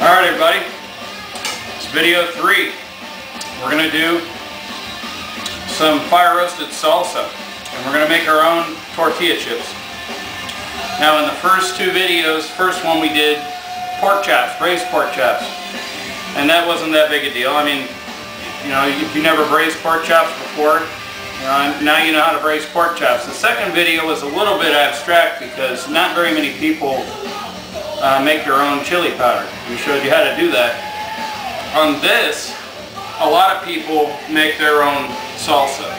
Alright everybody, it's video 3. We're going to do some fire roasted salsa, and we're going to make our own tortilla chips. Now in the first two videos, first one we did pork chops, braised pork chops, and that wasn't that big a deal. I mean, you know, if you never braised pork chops before, now you know how to braise pork chops. The second video was a little bit abstract because not very many people make their own chili powder. We showed you how to do that. On this, a lot of people make their own salsa.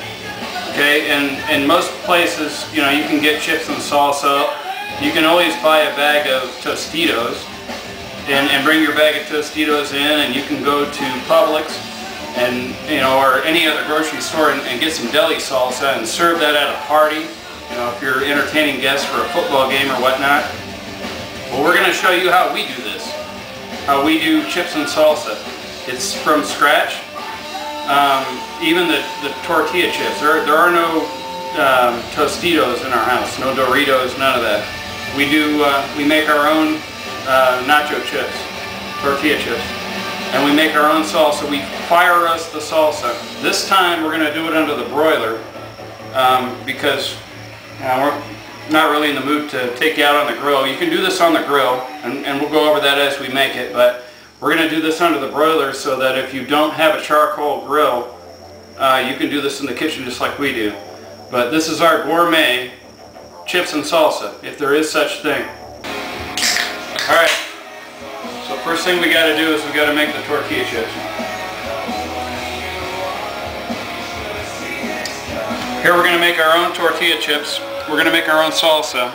Okay, and in most places, you know, you can get chips and salsa. You can always buy a bag of Tostitos and bring your bag of Tostitos in, and you can go to Publix and, you know, or any other grocery store and get some deli salsa and serve that at a party, you know, if you're entertaining guests for a football game or whatnot. Well, we're going to show you how we do this, how we do chips and salsa. It's from scratch. Even the tortilla chips. There are no Tostitos in our house, no Doritos, none of that. We make our own nacho chips, tortilla chips, and we make our own salsa. We fire roast the salsa. This time we're going to do it under the broiler because we're not really in the mood to take you out on the grill. You can do this on the grill, and we'll go over that as we make it, but we're going to do this under the broiler so that if you don't have a charcoal grill, you can do this in the kitchen just like we do. But this is our gourmet chips and salsa, if there is such thing. Alright, so first thing we got to do is we got to make the tortilla chips. Here we're going to make our own tortilla chips. We're going to make our own salsa.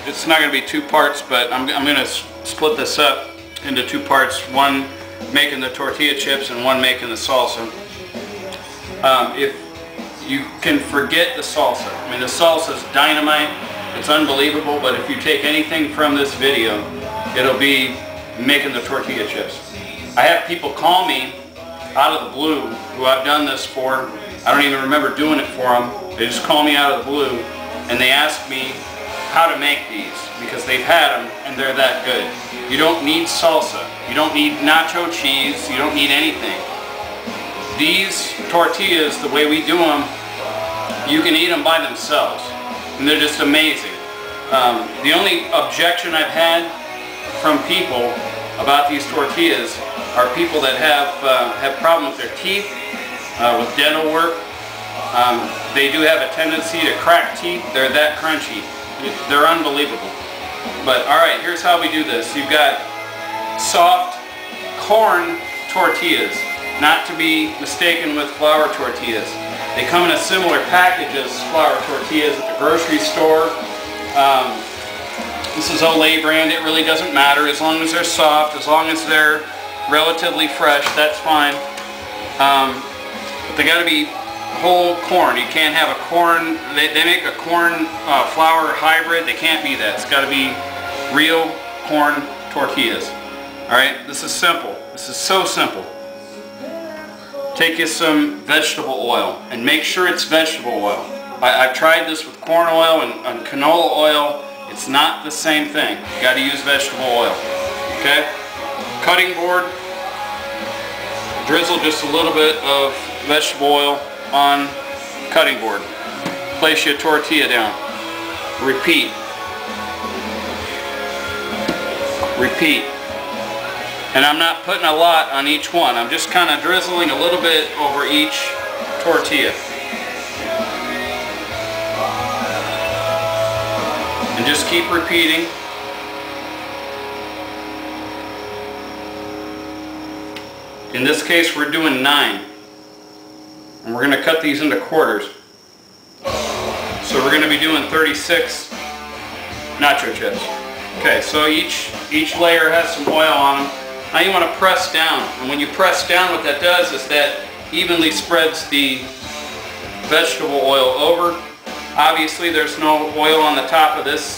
It's not going to be two parts, but I'm going to split this up into two parts. One making the tortilla chips and one making the salsa. If you can forget the salsa, I mean, the salsa is dynamite. It's unbelievable, but if you take anything from this video, it'll be making the tortilla chips. I have people call me out of the blue who I've done this for. I don't even remember doing it for them. They just call me out of the blue and they ask me how to make these because they've had them and they're that good. You don't need salsa. You don't need nacho cheese. You don't need anything. These tortillas, the way we do them, you can eat them by themselves, and they're just amazing. The only objection I've had from people about these tortillas are people that have problems with their teeth, with dental work. They do have a tendency to crack teeth. They're that crunchy. They're unbelievable. But alright, here's how we do this. You've got soft corn tortillas, not to be mistaken with flour tortillas. They come in a similar package as flour tortillas at the grocery store. This is Olay brand. It really doesn't matter as long as they're soft, as long as they're relatively fresh, that's fine. But they got to be whole corn. You can't have a corn, they make a corn flour hybrid. They can't be that. It's got to be real corn tortillas. Alright, this is simple. This is so simple. Take you some vegetable oil and make sure it's vegetable oil. I've tried this with corn oil and canola oil. It's not the same thing. You got to use vegetable oil. Okay? Cutting board. Drizzle just a little bit of vegetable oil on cutting board. Place your tortilla down. Repeat. Repeat. And I'm not putting a lot on each one. I'm just kind of drizzling a little bit over each tortilla. And just keep repeating. In this case, we're doing 9. And we're going to cut these into quarters. So we're going to be doing 36 nacho chips. Okay, so each layer has some oil on them. Now you want to press down, and when you press down, what that does is that evenly spreads the vegetable oil over. Obviously there's no oil on the top of this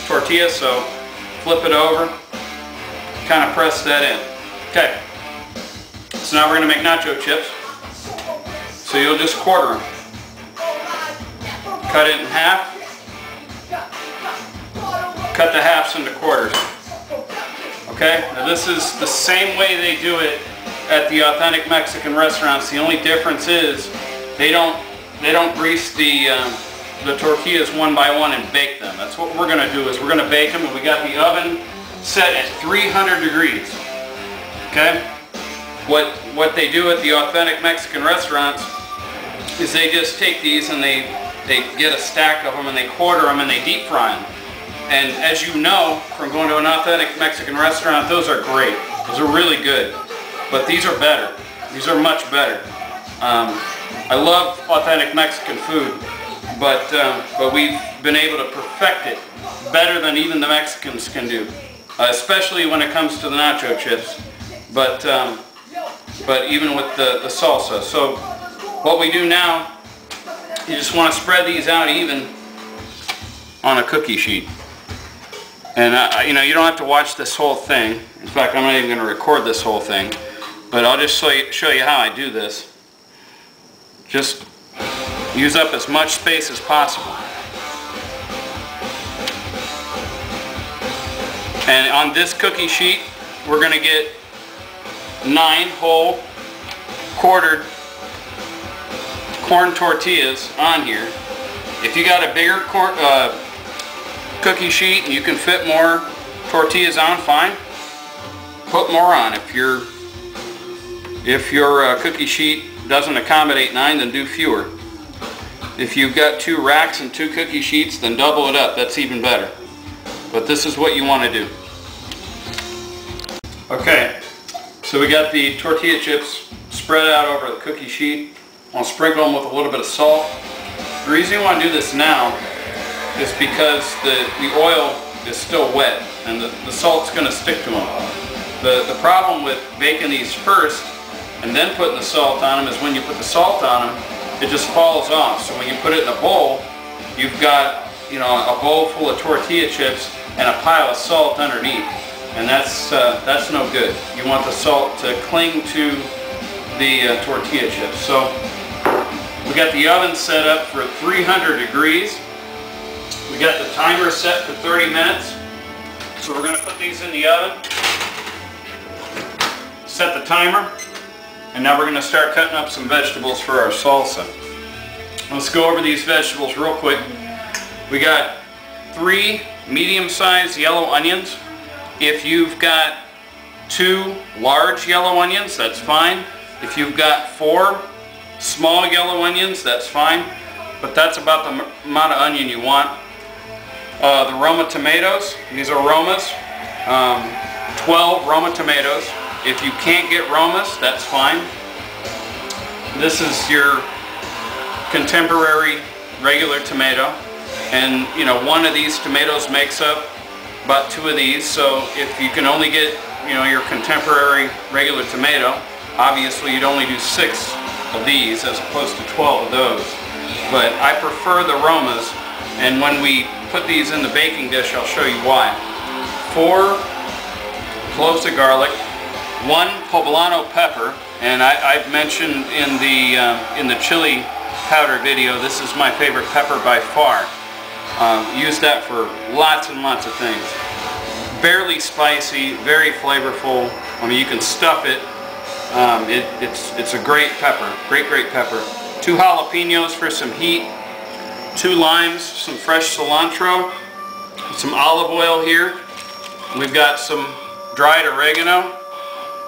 tortilla, so flip it over, kind of press that in. Okay, so now we're going to make nacho chips. So you'll just quarter them. Cut it in half. Cut the halves into quarters. Okay, now this is the same way they do it at the authentic Mexican restaurants. The only difference is they don't grease the tortillas one by one and bake them. That's what we're going to do, is we're going to bake them, and we got the oven set at 300 degrees. Okay? What they do at the authentic Mexican restaurants is they just take these and they get a stack of them and they quarter them and they deep fry them. And as you know from going to an authentic Mexican restaurant, those are great. Those are really good. But these are better. These are much better. I love authentic Mexican food, but we've been able to perfect it better than even the Mexicans can do, especially when it comes to the nacho chips, but even with the salsa. So what we do now, you just want to spread these out even on a cookie sheet. And you know, you don't have to watch this whole thing. In fact, I'm not even going to record this whole thing, but I'll just show you how I do this. Just use up as much space as possible. And on this cookie sheet, we're going to get 9 whole quartered corn tortillas on here. If you got a bigger cookie sheet and you can fit more tortillas on, fine. Put more on. If your cookie sheet doesn't accommodate 9, then do fewer. If you've got 2 racks and 2 cookie sheets, then double it up. That's even better. But this is what you want to do. Okay, so we got the tortilla chips spread out over the cookie sheet. I'll sprinkle them with a little bit of salt. The reason you want to do this now is because the oil is still wet and the salt's going to stick to them. The problem with baking these first and then putting the salt on them is when you put the salt on them, it just falls off. So when you put it in a bowl, you've got, you know, a bowl full of tortilla chips and a pile of salt underneath, and that's no good. You want the salt to cling to the tortilla chips. So we got the oven set up for 300 degrees. We got the timer set for 30 minutes. So we're going to put these in the oven, set the timer, and now we're going to start cutting up some vegetables for our salsa. Let's go over these vegetables real quick. We got 3 medium-sized yellow onions. If you've got 2 large yellow onions, that's fine. If you've got 4 small yellow onions, that's fine. But that's about the amount of onion you want. The Roma tomatoes, these are Romas. 12 Roma tomatoes. If you can't get Romas, that's fine. This is your contemporary regular tomato. And you know, 1 of these tomatoes makes up about 2 of these. So if you can only get, you know, your contemporary regular tomato, obviously you'd only do 6 of these as opposed to 12 of those. But I prefer the Romas, and when we put these in the baking dish, I'll show you why. 4 cloves of garlic, 1 poblano pepper, and I've mentioned in the chili powder video, this is my favorite pepper by far. Use that for lots and lots of things. Barely spicy, very flavorful. I mean, you can stuff it. It's a great pepper, great pepper. 2 jalapenos for some heat, 2 limes, some fresh cilantro, some olive oil here. We've got some dried oregano.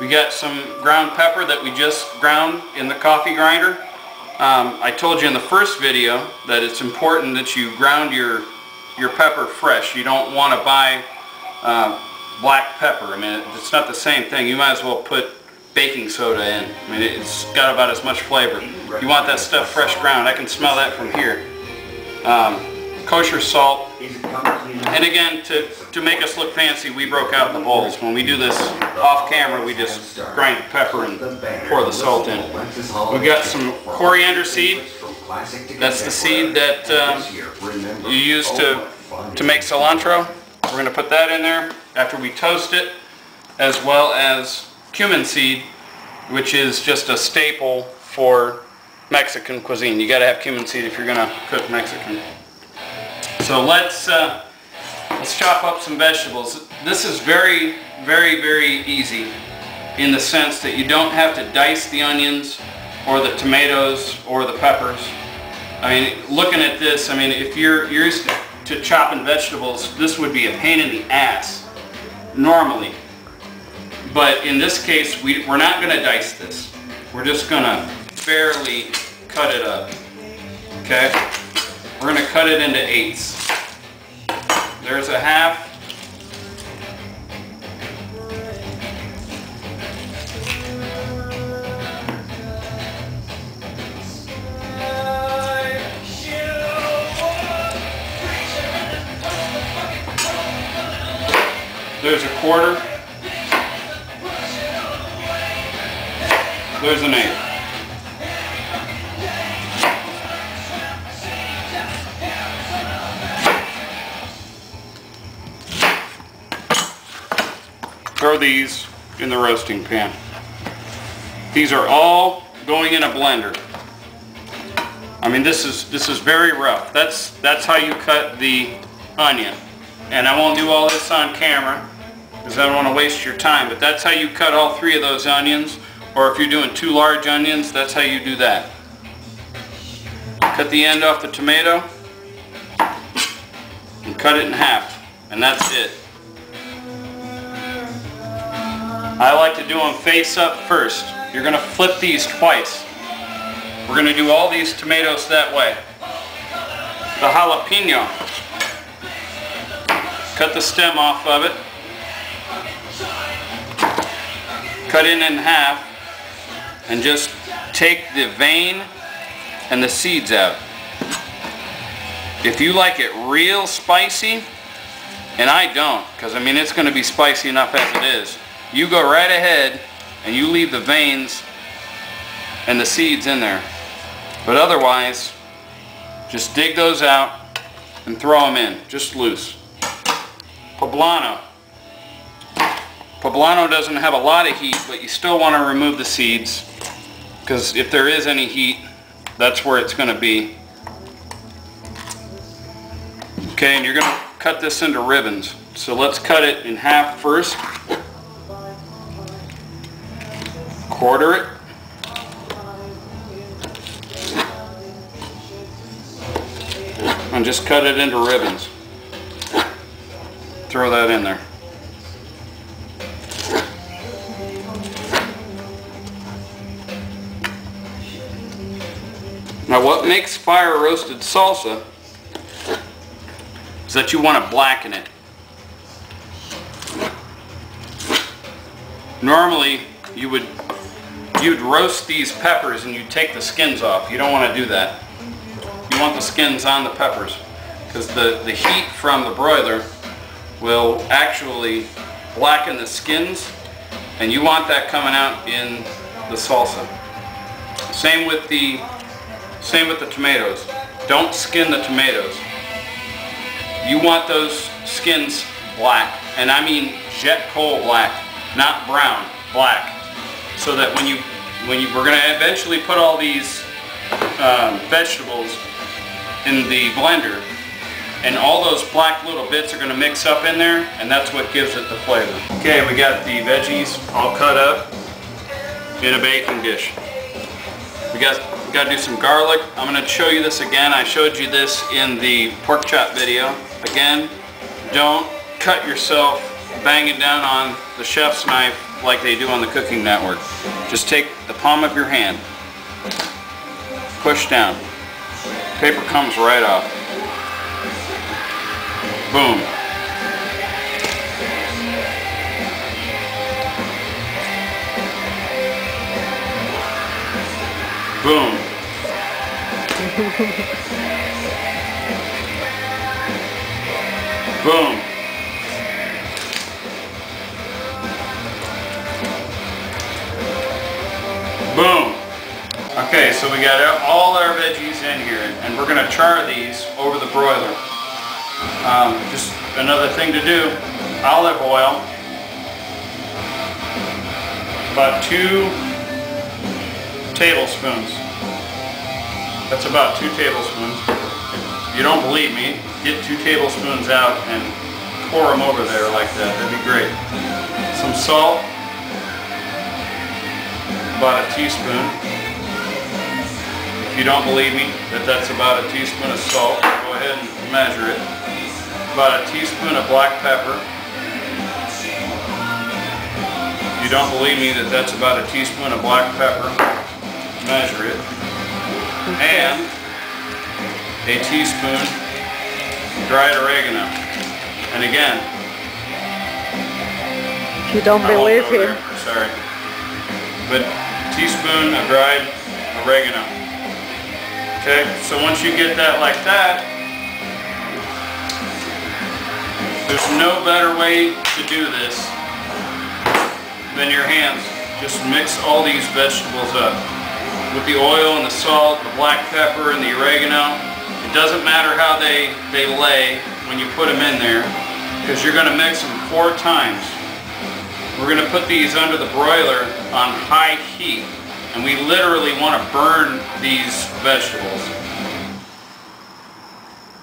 We got some ground pepper that we just ground in the coffee grinder. I told you in the first video that it's important that you ground your pepper fresh. You don't want to buy black pepper. I mean, it's not the same thing. You might as well put baking soda in. I mean, it's got about as much flavor. You want that stuff fresh ground. I can smell that from here. Kosher salt. And again, to make us look fancy, we broke out the bowls. When we do this off camera, we just grind the pepper and pour the salt in. We've got some coriander seed. That's the seed that you use to make cilantro. We're going to put that in there after we toast it, as well as cumin seed, which is just a staple for Mexican cuisine. You got to have cumin seed if you're going to cook Mexican. So let's let's chop up some vegetables. This is very, very, very easy in the sense that you don't have to dice the onions or the tomatoes or the peppers. I mean, looking at this, I mean, if you're used to chopping vegetables, this would be a pain in the ass normally. But in this case, we're not going to dice this. We're just going to barely cut it up. Okay? We're going to cut it into eighths. There's a half. There's a quarter. There's an eighth. Throw these in the roasting pan. These are all going in a blender. I mean, this is very rough. That's how you cut the onion. And I won't do all this on camera because I don't want to waste your time, but that's how you cut all three of those onions. Or if you're doing 2 large onions, that's how you do that. Cut the end off the tomato and cut it in half, and that's it. I like to do them face up first. You're going to flip these twice. We're going to do all these tomatoes that way. The jalapeno. Cut the stem off of it. Cut it in half. And just take the vein and the seeds out. If you like it real spicy, and I don't, because I mean it's going to be spicy enough as it is, you go right ahead and you leave the veins and the seeds in there. But otherwise, just dig those out and throw them in, just loose. Poblano. Poblano doesn't have a lot of heat, but you still want to remove the seeds, because if there is any heat, that's where it's going to be. Okay, and you're going to cut this into ribbons. So let's cut it in half first. Quarter it. And just cut it into ribbons. Throw that in there. Now what makes fire roasted salsa is that you want to blacken it. Normally you'd roast these peppers and you'd take the skins off. You don't want to do that. You want the skins on the peppers, because the heat from the broiler will actually blacken the skins, and you want that coming out in the salsa. Same with the tomatoes. Don't skin the tomatoes. You want those skins black, and I mean jet coal black, not brown, black, so that we're going to eventually put all these vegetables in the blender, and all those black little bits are going to mix up in there, and that's what gives it the flavor. Okay, we got the veggies all cut up in a baking dish. We got to do some garlic. I'm going to show you this again. I showed you this in the pork chop video. Again, don't cut yourself banging down on the chef's knife like they do on the Cooking Network. Just take the palm of your hand, push down. Paper comes right off. Boom. Boom. Boom. Boom. Okay, so we got all our veggies in here, and we're going to char these over the broiler. Just another thing to do, olive oil, about 2 tablespoons. That's about 2 tablespoons. If you don't believe me, get 2 tablespoons out and pour them over there like that. That'd be great. Some salt, about a teaspoon. If you don't believe me that that's about a teaspoon of salt, go ahead and measure it. About a teaspoon of black pepper. If you don't believe me that that's about a teaspoon of black pepper, measure it. And a teaspoon dried oregano. And again, if you don't believe him, sorry, but teaspoon of dried oregano. Okay, so once you get that like that, there's no better way to do this than your hands. Just mix all these vegetables up with the oil and the salt, the black pepper and the oregano. It doesn't matter how they lay when you put them in there, because you're going to mix them 4 times. We're going to put these under the broiler on high heat, and we literally want to burn these vegetables.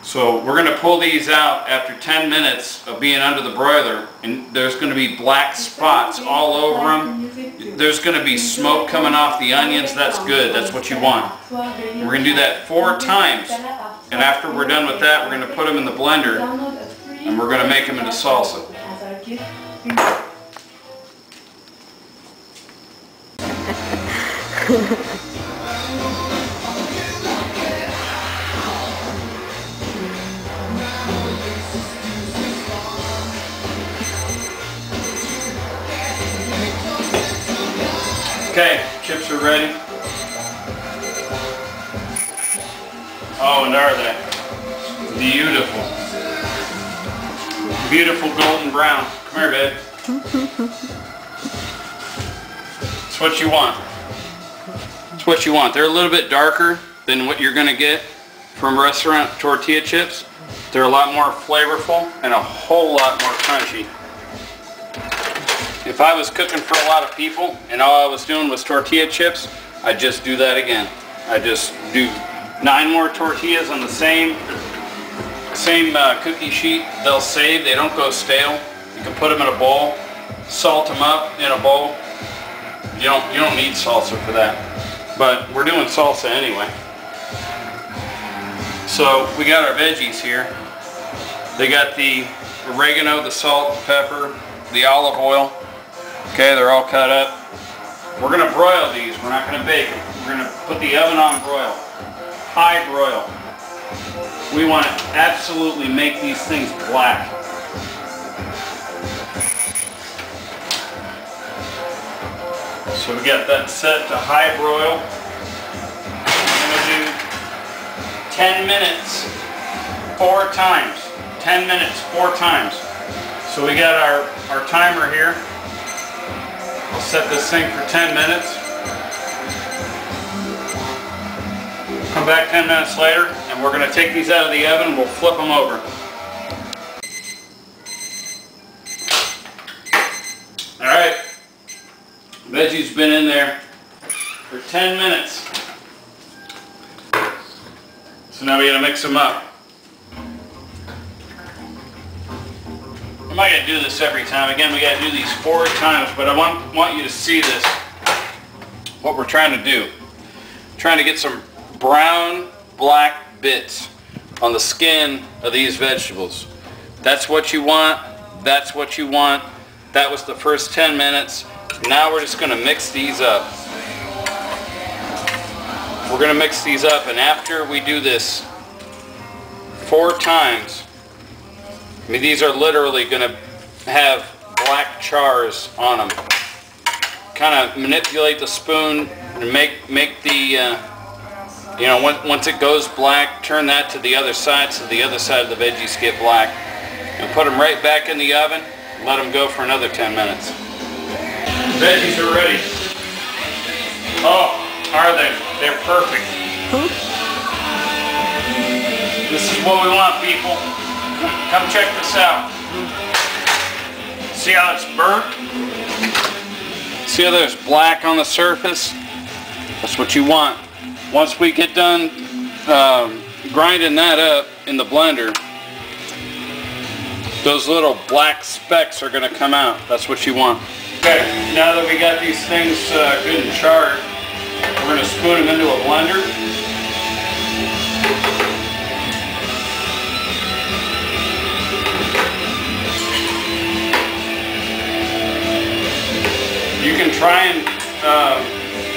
So we're going to pull these out after 10 minutes of being under the broiler, and there's going to be black spots all over them. There's going to be smoke coming off the onions. That's good. That's what you want. We're going to do that 4 times, and after we're done with that, we're going to put them in the blender, and we're going to make them into salsa. Okay, chips are ready. Oh, and are they? Beautiful. Beautiful golden brown. Come here, babe. It's what you want. It's what you want. They're a little bit darker than what you're going to get from restaurant tortilla chips. They're a lot more flavorful and a whole lot more crunchy. If I was cooking for a lot of people and all I was doing was tortilla chips, I'd just do that again. I just do 9 more tortillas on the same cookie sheet. They'll save. They don't go stale. You can put them in a bowl, salt them up in a bowl. You don't need salsa for that, but we're doing salsa anyway. So we got our veggies here. They got the oregano, the salt, the pepper, the olive oil. Okay, they're all cut up. We're going to broil these. We're not going to bake them. We're going to put the oven on broil. High broil. We want to absolutely make these things black. So we got that set to high broil. We're going to do 10 minutes 4 times. 10 minutes 4 times. So we got our timer here. I'll set this thing for 10 minutes. Come back 10 minutes later, and we're going to take these out of the oven and we'll flip them over. Alright, veggies been in there for 10 minutes. So now we got to mix them up. I'm not going to do this every time. Again, we got to do these 4 times, but I want you to see this. What we're trying to do. Trying to get some brown, black bits on the skin of these vegetables. That's what you want. That's what you want. That was the first 10 minutes. Now we're just going to mix these up. We're going to mix these up, and after we do this 4 times, I mean, these are literally going to have black chars on them. Kind of manipulate the spoon and make the, once it goes black, turn that to the other side so the other side of the veggies get black. And put them right back in the oven and let them go for another 10 minutes. The veggies are ready. Oh, are they? They're perfect. This is what we want, people. Come check this out. See how it's burnt? See how there's black on the surface? That's what you want. Once we get done grinding that up in the blender, those little black specks are going to come out. That's what you want. Okay, now that we got these things good and charred, we're going to spoon them into a blender. You can try and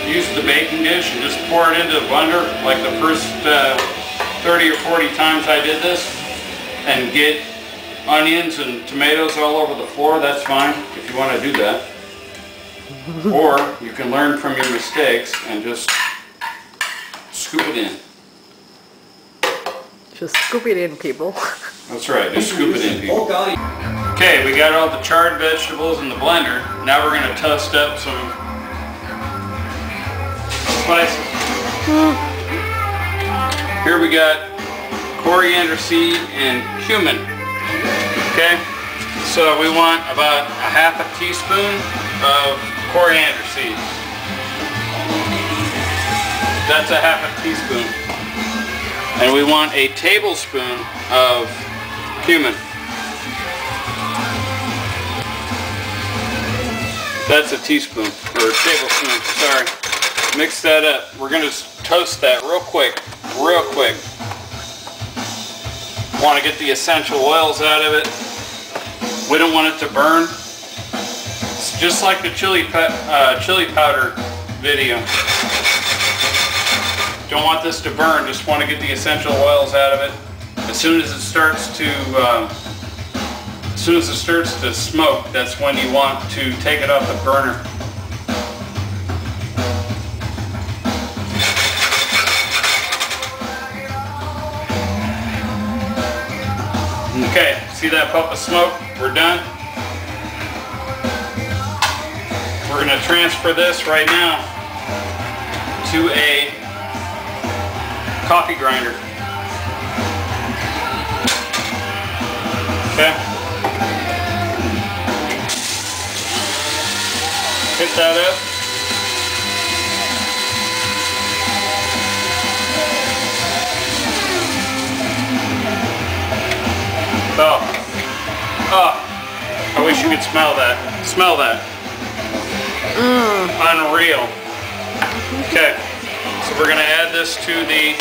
use the baking dish and just pour it into the blender like the first 30 or 40 times I did this, and get onions and tomatoes all over the floor. That's fine if you want to do that. Or you can learn from your mistakes and just scoop it in. Just scoop it in, people. That's right, just scoop it in, people. Okay, we got all the charred vegetables in the blender. Now we're going to toast up some spices. Here we got coriander seed and cumin. Okay, so we want about a half a teaspoon of coriander seed. That's a half a teaspoon. And we want a tablespoon of cumin. That's a teaspoon, or a tablespoon, sorry. Mix that up. We're going to toast that real quick, real quick. Want to get the essential oils out of it. We don't want it to burn. It's just like the chili powder video. Don't want this to burn, just want to get the essential oils out of it. As soon as it starts to smoke, that's when you want to take it off the burner. Okay, see that puff of smoke? We're done. We're going to transfer this right now to a coffee grinder. Okay. Hit that up. Oh, I wish you could smell that. Smell that. Unreal. Okay, so we're gonna add this to the,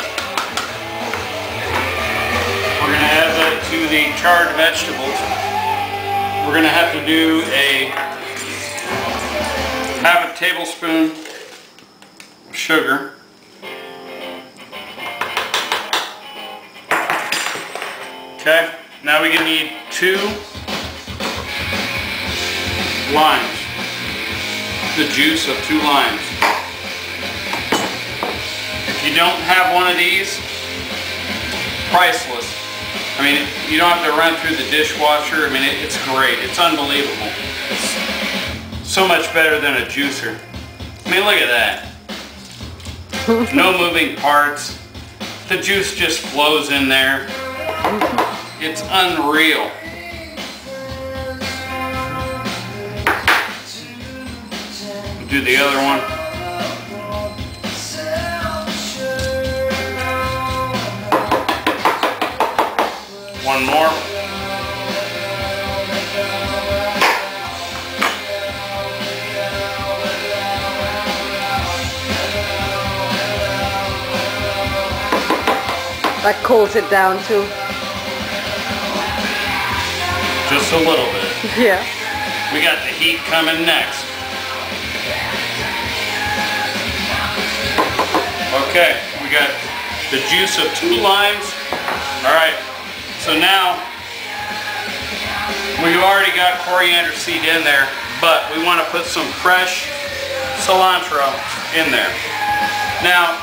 charred vegetables. We're gonna have to do half a tablespoon of sugar. Okay, now we're gonna need 2 limes. The juice of 2 limes. If you don't have one of these, priceless. I mean, you don't have to run through the dishwasher. I mean, it's great. It's unbelievable. It's so much better than a juicer. I mean, look at that. No moving parts. The juice just flows in there. It's unreal. Do the other one. One more. That cools it down too. Just a little bit. Yeah. We got the heat coming next. Okay, we got the juice of 2 limes. Alright, so now we've already got coriander seed in there, but we want to put some fresh cilantro in there. Now,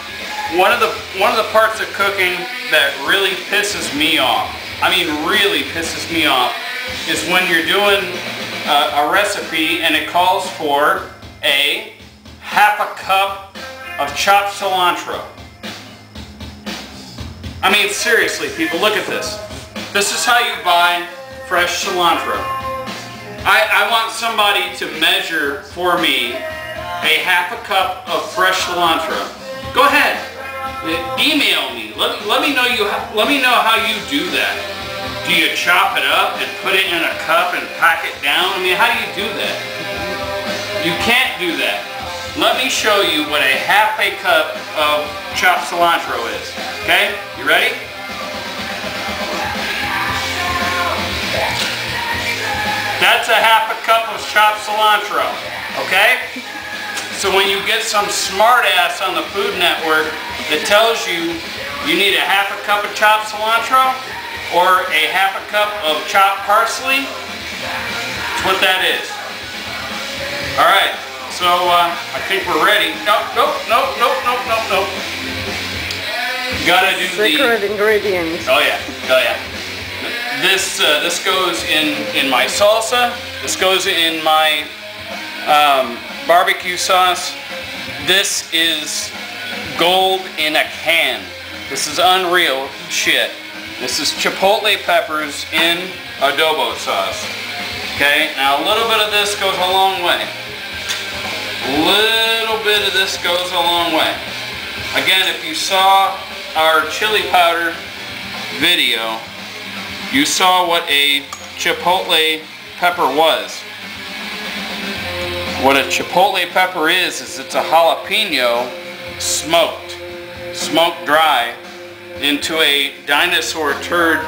one of the parts of cooking that really pisses me off, I mean really pisses me off, is when you're doing a recipe and it calls for a half a cup of chopped cilantro. I mean, seriously, people, look at this. This is how you buy fresh cilantro. I want somebody to measure for me a half a cup of fresh cilantro. Go ahead, email me. Let me know how you do that. Do you chop it up and put it in a cup and pack it down? I mean, how do you do that? You can't do that. Let me show you what a half a cup of chopped cilantro is. Okay? You ready? That's a half a cup of chopped cilantro. Okay? So when you get some smart ass on the Food Network that tells you you need a half a cup of chopped cilantro or a half a cup of chopped parsley, that's what that is. Alright, so I think we're ready. Nope. Gotta do secret ingredient. Oh yeah. This goes in my salsa. This goes in my barbecue sauce. This is gold in a can. This is unreal shit. This is chipotle peppers in adobo sauce. Okay, now a little bit of this goes a long way. A little bit of this goes a long way. Again, if you saw our chili powder video, you saw what a chipotle pepper was. What a chipotle pepper is it's a jalapeno smoked dry into a dinosaur turd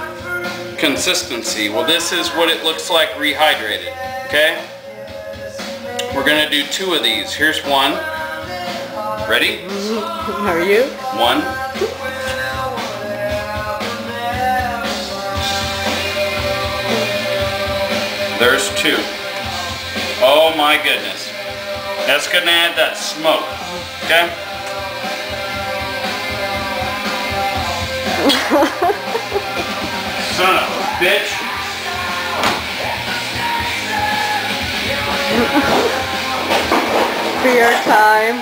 consistency. Well, this is what it looks like rehydrated. Okay? We're gonna do 2 of these. Here's one. Ready? Are you? 1. There's 2. Oh my goodness. That's gonna add that smoke. Okay? Son of a bitch. Beer time.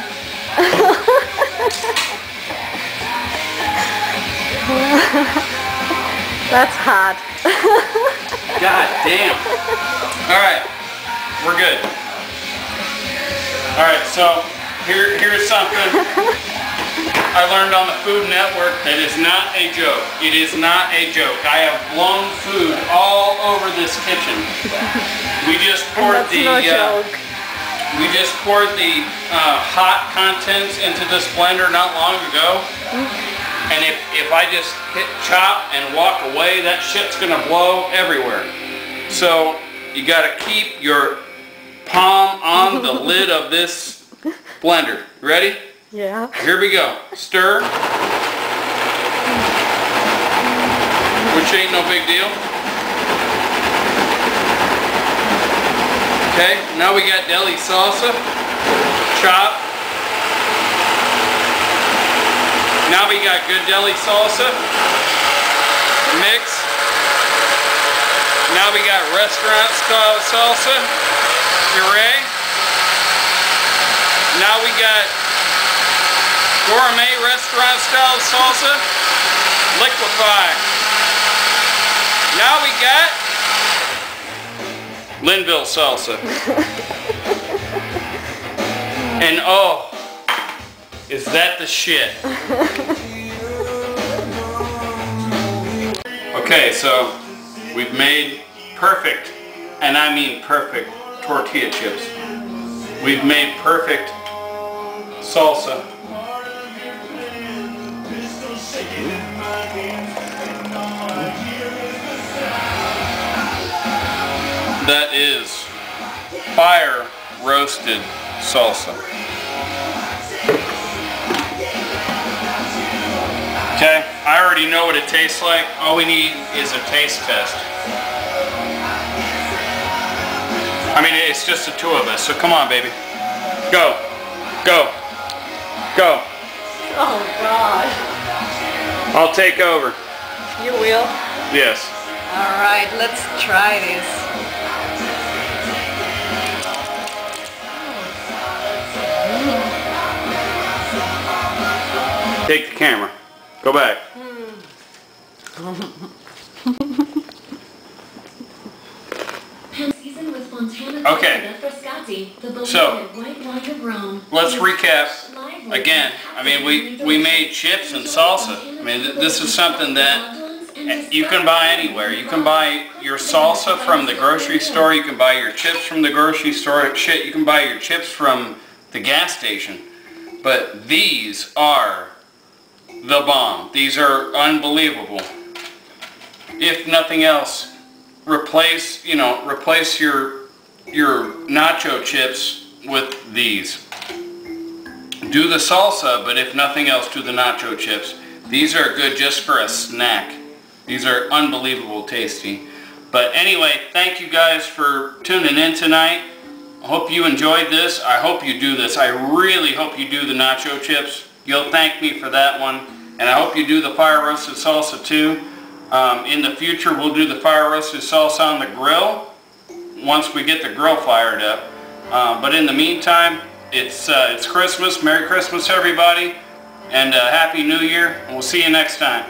That's hot. God damn. Alright, we're good. Alright, so here's something I learned on the Food Network that is not a joke. It is not a joke. I have blown food all over this kitchen. We just poured we just poured the hot contents into this blender not long ago. And if I just hit chop and walk away, that shit's gonna blow everywhere. So you gotta keep your palm on the lid of this blender. Ready? Yeah. Here we go. Stir. Which ain't no big deal. Okay, now we got deli salsa. Chop. Now we got good deli salsa. Mix. Now we got restaurant style salsa. Puree. Now we got gourmet restaurant style salsa. Liquefy. Now we got Linville salsa. And oh, is that the shit? Okay, so we've made perfect, and I mean perfect, tortilla chips. We've made perfect salsa. That is fire roasted salsa. Okay, I already know what it tastes like. All we need is a taste test. I mean, it's just the 2 of us, so come on, baby. Go. Go. Go. Oh, God. I'll take over. You will? Yes. All right, let's try this. Take the camera. Go back. Okay, so let's recap again. I mean, we made chips and salsa. I mean, this is something that you can buy anywhere. You can buy your salsa from the grocery store. You can buy your chips from the grocery store. Shit, you can buy your chips from the gas station. But these are the bomb. These are unbelievable. If nothing else, replace your nacho chips with these. Do the salsa, but if nothing else, do the nacho chips. These are good just for a snack. These are unbelievable tasty. But anyway, thank you guys for tuning in tonight. I hope you enjoyed this. I hope you do this. I really hope you do the nacho chips. You'll thank me for that one. And I hope you do the fire roasted salsa too. In the future, we'll do the fire roasted salsa on the grill once we get the grill fired up. But in the meantime, it's Christmas. Merry Christmas, everybody. And Happy New Year. And we'll see you next time.